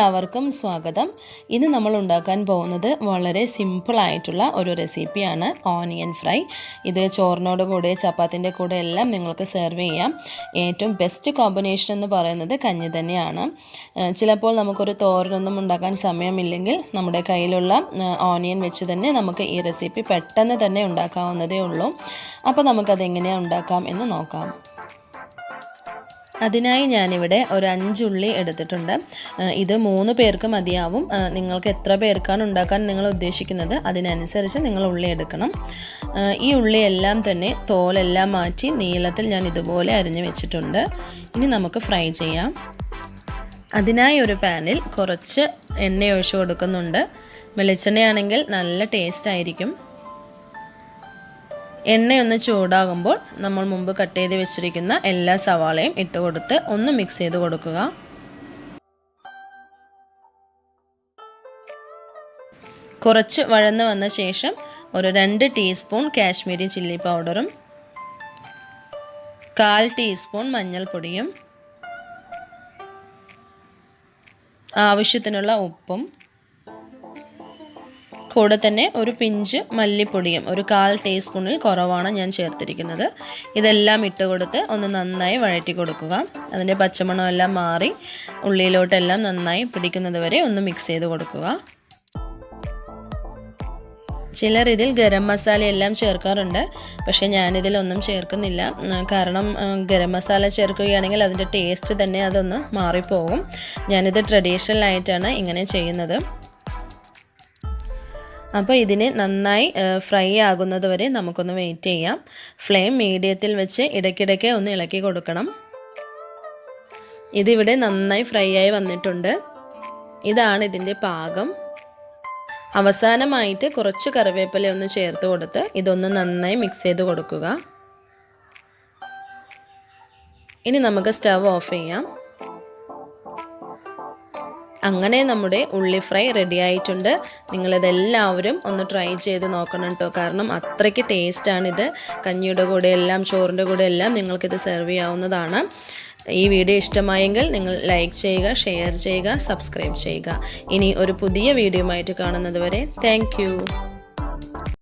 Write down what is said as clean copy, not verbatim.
എല്ലാവർക്കും സ്വാഗതം. ഇന്ന് നമ്മൾ ഉണ്ടാക്കാൻ പോകുന്നത് വളരെ സിമ്പിൾ ആയിട്ടുള്ള ഒരു റെസിപ്പിയാണ് ഓണിയൻ ഫ്രൈ. ഇത് ചോറിനോട് കൂടെ ചപ്പാത്തിൻ്റെ കൂടെ എല്ലാം നിങ്ങൾക്ക് സെർവ് ചെയ്യാം. ഏറ്റവും ബെസ്റ്റ് കോമ്പിനേഷൻ എന്ന് പറയുന്നത് കഞ്ഞി തന്നെയാണ്. ചിലപ്പോൾ നമുക്കൊരു തോരനൊന്നും ഉണ്ടാക്കാൻ സമയമില്ലെങ്കിൽ നമ്മുടെ കയ്യിലുള്ള ഓണിയൻ വെച്ച് തന്നെ നമുക്ക് ഈ റെസിപ്പി പെട്ടെന്ന് തന്നെ ഉണ്ടാക്കാവുന്നതേ ഉള്ളൂ. അപ്പോൾ നമുക്കതെങ്ങനെയാണ് ഉണ്ടാക്കാം എന്ന് നോക്കാം. അതിനായി ഞാനിവിടെ ഒരു 5 ഉള്ളി എടുത്തിട്ടുണ്ട്. ഇത് 3 പേർക്ക് മതിയാവും. നിങ്ങൾക്ക് എത്ര പേർക്കാണ് ഉണ്ടാക്കാൻ നിങ്ങൾ ഉദ്ദേശിക്കുന്നത് അതിനനുസരിച്ച് നിങ്ങൾ ഉള്ളി എടുക്കണം. ഈ ഉള്ളി എല്ലാം തന്നെ തോലെല്ലാം മാറ്റി നീളത്തിൽ ഞാൻ ഇതുപോലെ അരിഞ്ഞു വെച്ചിട്ടുണ്ട്. ഇനി നമുക്ക് ഫ്രൈ ചെയ്യാം. അതിനായി ഒരു പാനിൽ കുറച്ച് എണ്ണ ഒഴിച്ചു കൊടുക്കുന്നുണ്ട്. വെളിച്ചെണ്ണയാണെങ്കിൽ നല്ല ടേസ്റ്റ് ആയിരിക്കും. എണ്ണയൊന്ന് ചൂടാകുമ്പോൾ നമ്മൾ മുമ്പ് കട്ട് ചെയ്ത് വെച്ചിരിക്കുന്ന എല്ലാ സവാളയും ഇട്ട് കൊടുത്ത് ഒന്ന് മിക്സ് ചെയ്ത് കൊടുക്കുക. കുറച്ച് വഴന്ന് വന്ന ശേഷം ഒരു 2 ടീസ്പൂൺ കാശ്മീരി ചില്ലി പൗഡറും 1/4 ടീസ്പൂൺ മഞ്ഞൾപ്പൊടിയും ആവശ്യത്തിനുള്ള ഉപ്പും കൂടെ തന്നെ ഒരു പിഞ്ച് മല്ലിപ്പൊടിയും ഒരു 1/4 ടീസ്പൂണിൽ കുറവാണ് ഞാൻ ചേർത്തിരിക്കുന്നത്. ഇതെല്ലാം ഇട്ട് കൊടുത്ത് ഒന്ന് നന്നായി വഴറ്റി കൊടുക്കുക. അതിൻ്റെ പച്ചമണമെല്ലാം മാറി ഉള്ളിയിലോട്ടെല്ലാം നന്നായി പിടിക്കുന്നത് വരെ ഒന്ന് മിക്സ് ചെയ്ത് കൊടുക്കുക. ചിലർ ഇതിൽ ഗരം മസാലയെല്ലാം ചേർക്കാറുണ്ട്. പക്ഷേ ഞാനിതിലൊന്നും ചേർക്കുന്നില്ല. കാരണം ഗരം മസാല ചേർക്കുകയാണെങ്കിൽ അതിൻ്റെ ടേസ്റ്റ് തന്നെ അതൊന്ന് മാറിപ്പോകും. ഞാനിത് ട്രഡീഷണൽ ആയിട്ടാണ് ഇങ്ങനെ ചെയ്യുന്നത്. അപ്പോൾ ഇതിന് നന്നായി ഫ്രൈ ആകുന്നത് വരെ നമുക്കൊന്ന് വെയിറ്റ് ചെയ്യാം. ഫ്ലെയിം മീഡിയത്തിൽ വെച്ച് ഇടയ്ക്കിടയ്ക്ക് ഒന്ന് ഇളക്കി കൊടുക്കണം. ഇതിവിടെ നന്നായി ഫ്രൈ ആയി വന്നിട്ടുണ്ട്. ഇതാണ് ഇതിൻ്റെ പാകം. അവസാനമായിട്ട് കുറച്ച് കറിവേപ്പില ഒന്ന് ചേർത്ത് കൊടുത്ത് ഇതൊന്ന് നന്നായി മിക്സ് ചെയ്ത് കൊടുക്കുക. ഇനി നമുക്ക് സ്റ്റവ് ഓഫ് ചെയ്യാം. അങ്ങനെ നമ്മുടെ ഉള്ളി ഫ്രൈ റെഡി ആയിട്ടുണ്ട്. നിങ്ങളിതെല്ലാവരും ഒന്ന് ട്രൈ ചെയ്ത് നോക്കണം കേട്ടോ. കാരണം അത്രയ്ക്ക് ടേസ്റ്റാണിത്. കഞ്ഞിയുടെ കൂടെ എല്ലാം ചോറിൻ്റെ കൂടെ എല്ലാം നിങ്ങൾക്കിത് സെർവ് ചെയ്യാവുന്നതാണ്. ഈ വീഡിയോ ഇഷ്ടമായെങ്കിൽ നിങ്ങൾ ലൈക്ക് ചെയ്യുക, ഷെയർ ചെയ്യുക, സബ്സ്ക്രൈബ് ചെയ്യുക. ഇനി ഒരു പുതിയ വീഡിയോ ആയിട്ട് കാണുന്നത് വരെ താങ്ക് യു.